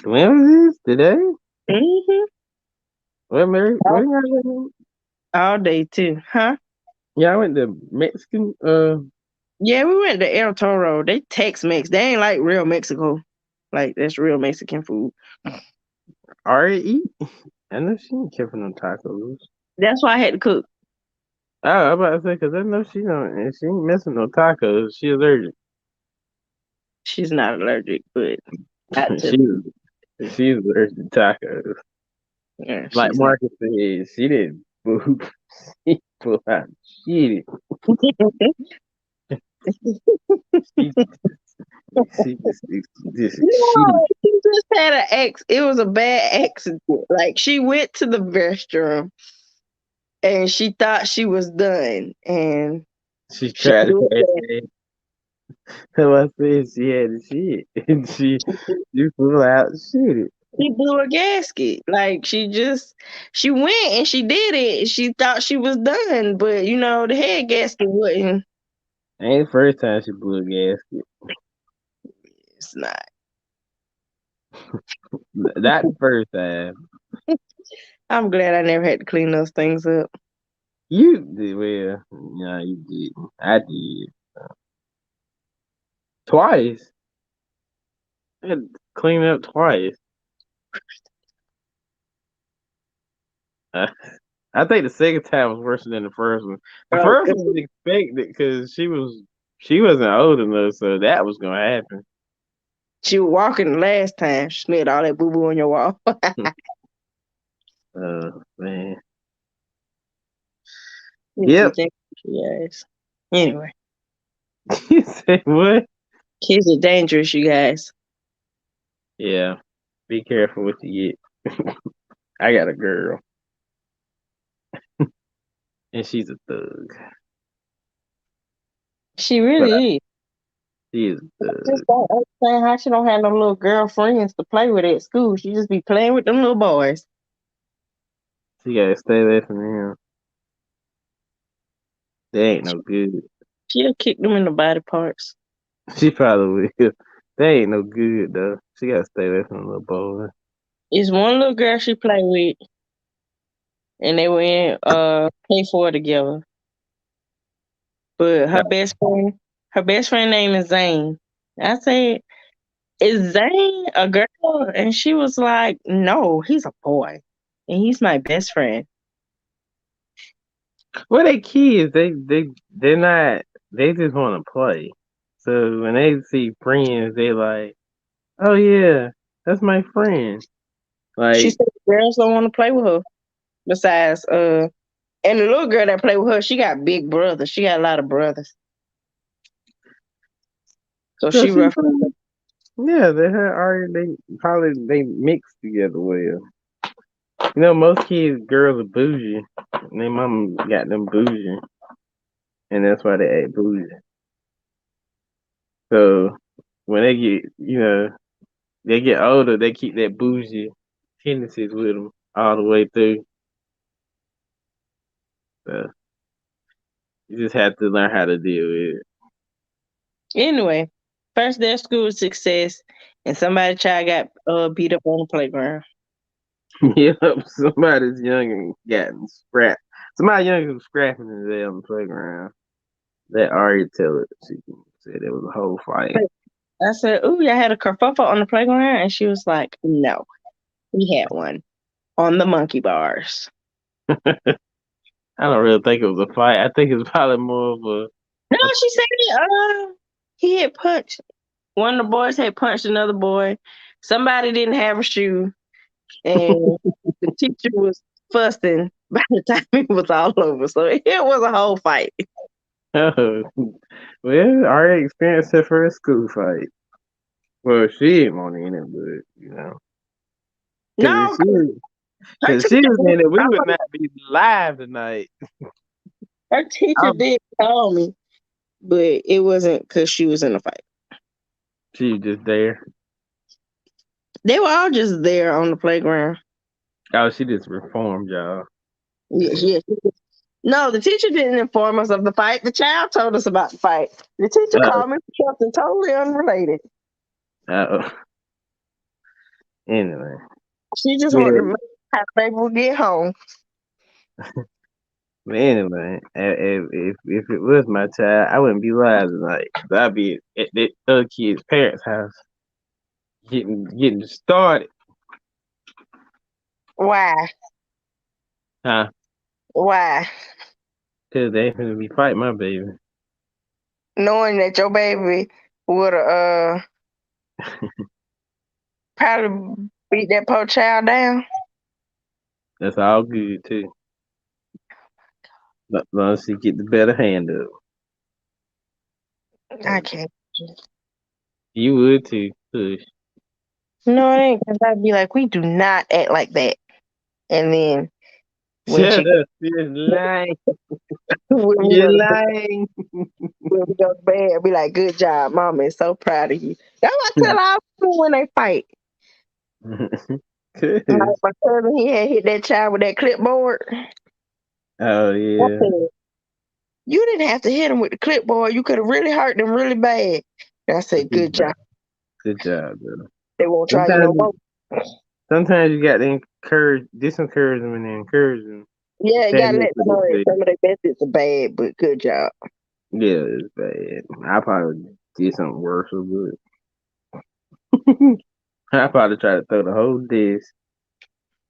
When was this? Today? Hmm. What Mary? What y'all doing? All day too, huh? Yeah, I went to Mexican. Yeah, we went to El Toro. They Tex Mex. They ain't like real Mexico. Like that's real Mexican food. RE. I know she ain't care for no tacos. That's why I had to cook. Oh, I'm about to say because I know she don't. And she ain't messing no tacos. She allergic. She's not allergic, but got to. she she's allergic to tacos. Yeah, Like she's not. Marcus said, she didn't. She pull out shit. She this shit. No, she just had an ex. It was a bad accident. Like she went to the restroom and she thought she was done, and She she tried blew to say, so I said she had the shit, and she pull out shit. she blew a gasket. Like she went and she did it. She thought she was done, but the head gasket wasn't. Ain't the first time she blew a gasket. It's not. Not the first time. I'm glad I never had to clean those things up. You did well. No, you did. I did twice. I had to clean it up twice. Uh, I think the second time was worse than the first one. The Oh, first good. one was expected because she wasn't old enough, so that was gonna happen. She was walking the last time. She smeared all that boo boo on your wall. Man. Kids are Yep. dangerous, you guys. Anyway, You say what? kids are dangerous, you guys. Yeah. Be careful what you get. I got a girl, and she's a thug. She But really is. she is a I just thug. don't understand how she don't have no little girlfriends to play with at school. She just be playing with them little boys. She gotta stay away from him. They ain't no good. She'll kick them in the body parts. She probably will. They ain't no good though. She gotta stay away from the little boy. It's one little girl she play with, and they were in K4 together. But her best friend name is Zane. I said, "Is Zane a girl?" And she was like, "No, he's a boy, and he's my best friend." Well, they kids. They're not. They just want to play. So when they see friends, they like, oh yeah, that's my friend. She Like, said girls don't want to play with her. Besides, and the little girl that play with her, she got big brothers. She got a lot of brothers, so so she she rough. probably, yeah, they had already they mixed together well. You know, most kids girls are bougie. And their mama got them bougie, and that's why they act bougie. So when they get, they get older, they keep that bougie tendencies with them all the way through. So you just have to learn how to deal with Anyway, first day of school success, and somebody child got beat up on the playground. it. Yep, somebody's young and gotten scrapped. Somebody young was scrapping his head on the playground. That already tell it. She said it was a whole fight. I said, "Ooh, y'all had a kerfuffle on the playground," and she was like, "No, we had one on the monkey bars." I don't really think it was a fight. I think it's probably more of No, a she said, he had punched one of the boys had punched another boy. Somebody didn't have a shoe, and the teacher was fussing by the time it was all over. So it was a whole fight. oh, well, I already experienced her first school fight. Well, she didn't want in it, but because if No, she was, her cause teacher, she was in it, we would not be live tonight. her teacher Um, did call me, but it wasn't because she was in a fight. she was just there. They were all just there on the playground. Oh, she just reformed y'all. Yes, yes. No, the teacher didn't inform us of the fight. The child told us about the fight. The teacher Uh, called me for something totally unrelated. uh, anyway, She just wanted to yeah. make how baby would get home. But anyway, if it was my child, I wouldn't be live tonight. 'Cause I'd be at the other kid's parents' house getting started. Why? Huh? Why? Cause they finna be fighting my baby. Knowing that your baby would probably beat that poor child down. That's all good too. As long as she get the better hand up. I can't. You would too. Push. No, it ain't because I'd be like, we do not act like that. And then when Shut she up. You're lying. when we You're go to bed, lying. when we go to bed, I'd be like, good job, mama is so proud of you. That's what I tell all people when they fight. Like Cause, my cousin, he had hit that child with that clipboard. oh I yeah. said, you didn't have to hit him with the clipboard. You could have really hurt them really bad. And I said, Good good job. job. Good job, brother. They won't try you no Sometimes more. sometimes you got to disencourage them and encourage them. Yeah, you Stand gotta up let for them know that themselves. some of their methods are bad, but good job. Yeah, it's bad. I probably did something worse, but I probably tried to throw the whole desk.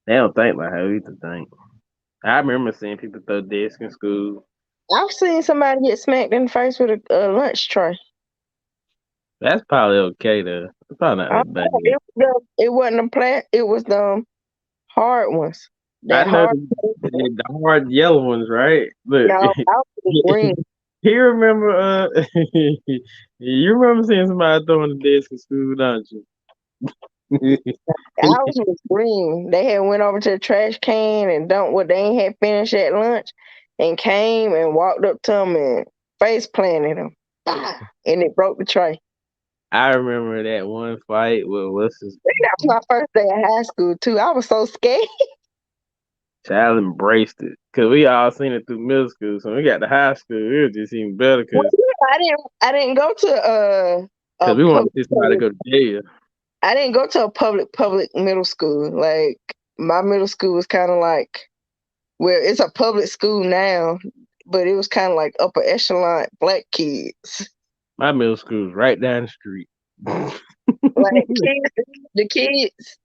They don't think like how we used to think. I remember seeing people throw desks in school. I've seen somebody get smacked in the face with a lunch tray. That's probably okay though. It's probably not that bad. It wasn't a it was the hard ones. I That know hard. the hard yellow ones, right? Look, No, I was green. you remember you remember seeing somebody throwing the desk in school, don't you? Ours was green. They had went over to the trash can and dumped what they ain't had finished at lunch, and came and walked up to them and face planted them, and it broke the tray. I remember that one fight with what's his That was my first day of high school too. I was so scared. child embraced it because we all seen it through middle school. So when we got to high school, it was just even better Well, because I didn't go to a we wanted public. to see somebody go to jail. I didn't go to a public middle school. Like my middle school was kind of like, well, it's a public school now, but it was kind of like upper echelon black kids. My middle school was right down the street. Like the kids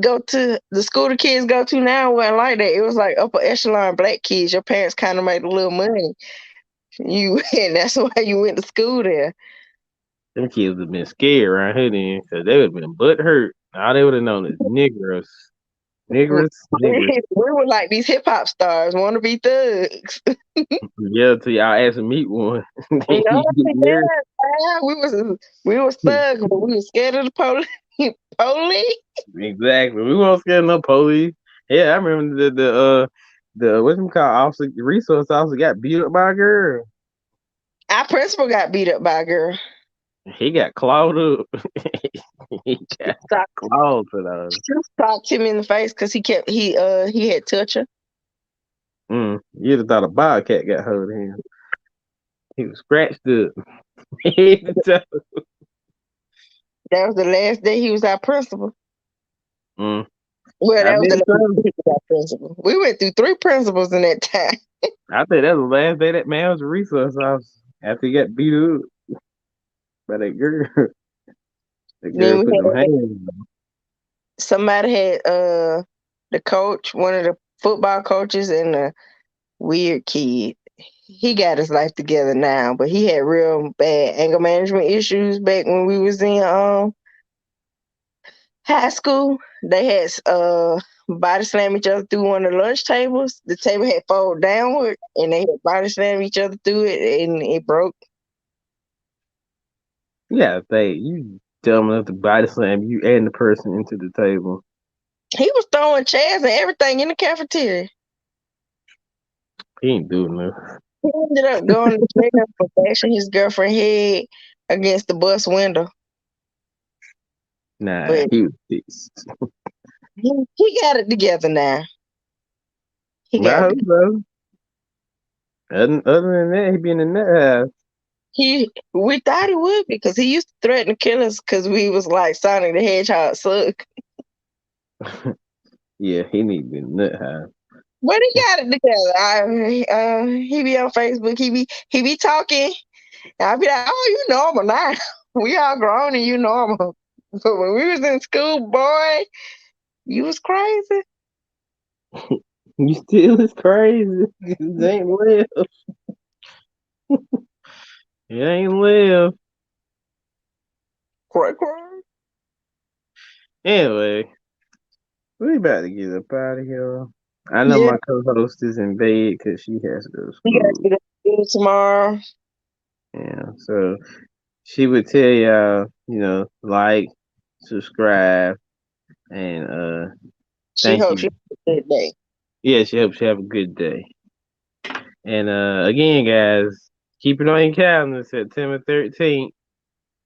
go to the school the kids go to now wasn't like that. It was like upper echelon black kids. Your parents kind of made a little money. You and that's why you went to school there. Them kids would have been scared around here then because they would have been butt hurt. All they would have known is niggers. Niggers, niggers. We were like these hip hop stars, want to be thugs. Yeah, till y'all ask to meet one. You Then know, you get yeah, nervous. we was thugs, but we was scared of the police. Police. Exactly. We won't scare no police. Yeah, I remember the what's him called officer resource officer got beat up by a girl. Our principal got beat up by a girl. He got clawed up. He got clawed for those. She talked him in the face because he had touched her. You'd have thought a bobcat got hold of him. He was scratched up. mm, That was the last day he was our principal. Well, I that was the bet last so. day he was our principal. We went through 3 principals in that time. I think that was the last day that man was a resource officer after he got beat up by that girl. The girl Then we put them had hands. somebody had the coach, one of the football coaches, and the weird kid. He got his life together now, but he had real bad anger management issues back when we was in high school. They had body slam each other through one of the lunch tables. The table had folded downward, and they had body slam each other through it, and it broke. Yeah, they you dumb enough to body slam you and the person into the table. He was throwing chairs and everything in the cafeteria. He ain't doing nothing. He ended up going to jail for bashing his girlfriend head against the bus window. Nah, But he was pissed. he got it together now. He But I got it hope together. so. Other than that, he be in the nut We thought he would because he used to threaten to kill us because we was like Sonic the Hedgehog suck. house. Yeah, he need to be in the nut house. But he got it together. He be on Facebook. He be talking. And I be like, oh, you normal now. We all grown and you normal. But when we was in school, boy, you was crazy. You still is crazy. It ain't live. It ain't live. Cray, cray. Anyway, we about to get up out of here. I know Yeah, my co-host is in bed because she has to go to you guys school. get up to school tomorrow. Yeah, so she would tell y'all, like, subscribe, and She thank hopes you. you have a good day. Yeah, she hopes you have a good day. And again, guys, keep it on your calendar. September 13th,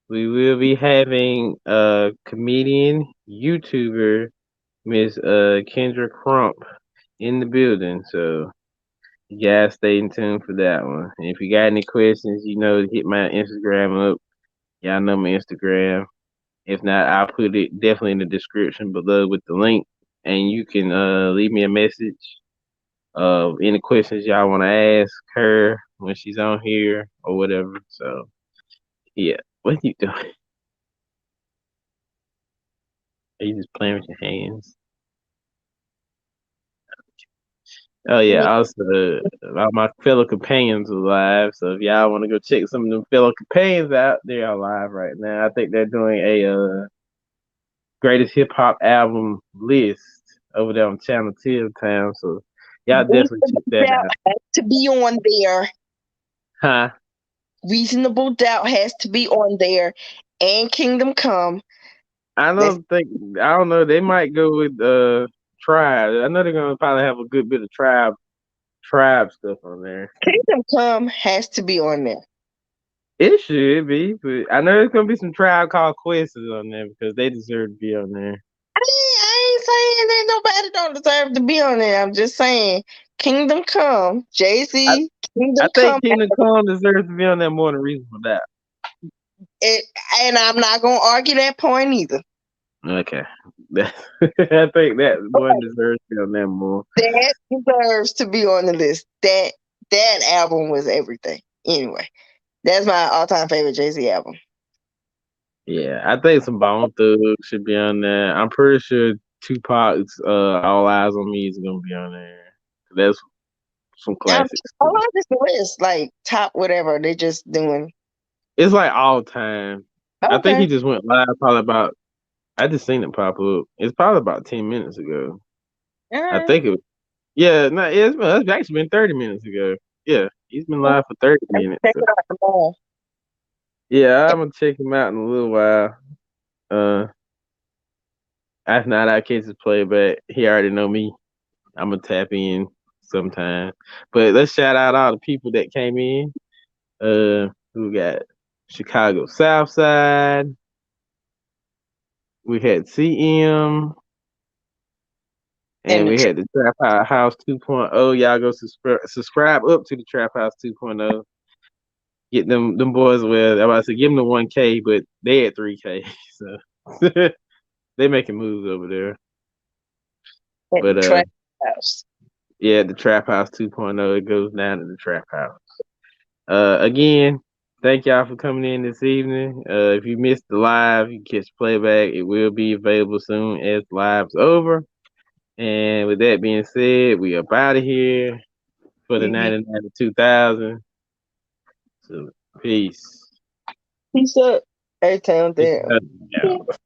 we will be having comedian, YouTuber, Miss Kendra Crump in the building. So you guys stay in tune for that one. And if you got any questions, hit my Instagram up. Y'all know my Instagram. If not, I'll put it definitely in the description below with the link. And you can leave me a message of any questions y'all want to ask her when she's on here or whatever. So yeah, what you doing? Are you just playing with your hands? Oh yeah, Yeah, also all my fellow companions are live. So if y'all want to go check some of them fellow companions out, they are live right now. I think they're doing a greatest hip hop album list over there on Channel Till Town. So y'all definitely check Reasonable that Doubt out. has to be on there. Huh? Reasonable Doubt has to be on there. And Kingdom Come. I That's don't think I don't know. They might go with Tribe. I know they're gonna probably have a good bit of tribe stuff on there. Kingdom Come has to be on there. It should be, but I know there's gonna be some Tribe Called Quest on there because they deserve to be on there. I ain't saying that nobody don't deserve to be on there. I'm just saying Kingdom Come, Jay I, Z, I Kingdom think Come, Kingdom Come deserves to be on there more than Reasonable Doubt. it, and I'm not gonna argue that point either. Okay, I think that one deserves to be on there more. That deserves to be on the list. That album was everything. Anyway, that's my all time favorite Jay Z album. Yeah, I think some Bone Thugs should be on there. I'm pretty sure Tupac's All Eyes on Me is gonna be on there. That's some classics I too. like this list, like top whatever they just doing. It's like all time. I think he Okay, just went live probably about. I just seen it pop up. It's probably about 10 minutes ago. all I right. think it. Yeah, no, it's actually been 30 minutes ago. Yeah, he's been live for 30 minutes. Check So. it out tomorrow. Yeah, I'm gonna check him out in a little while. Uh, after not I catch his play, but he already know me. I'm gonna tap in sometime. But let's shout out all the people that came in. Who got Chicago Southside. We had CM. And And the we truth had the House 2.0. Y'all go subscribe up to the Trap House 2.0. Get them boys with. I about to say give them the 1K, but they at 3K, so they making moves over there. at the But track house. yeah, the Trap House 2.0. It goes down to the Trap House. Again. Thank y'all for coming in this evening. If you missed the live, you can catch playback. It will be available soon as live's over. And with that being said, we up out of here for the Mhm. 99 to 2000. So peace. Peace up. A-Town Peace down. out.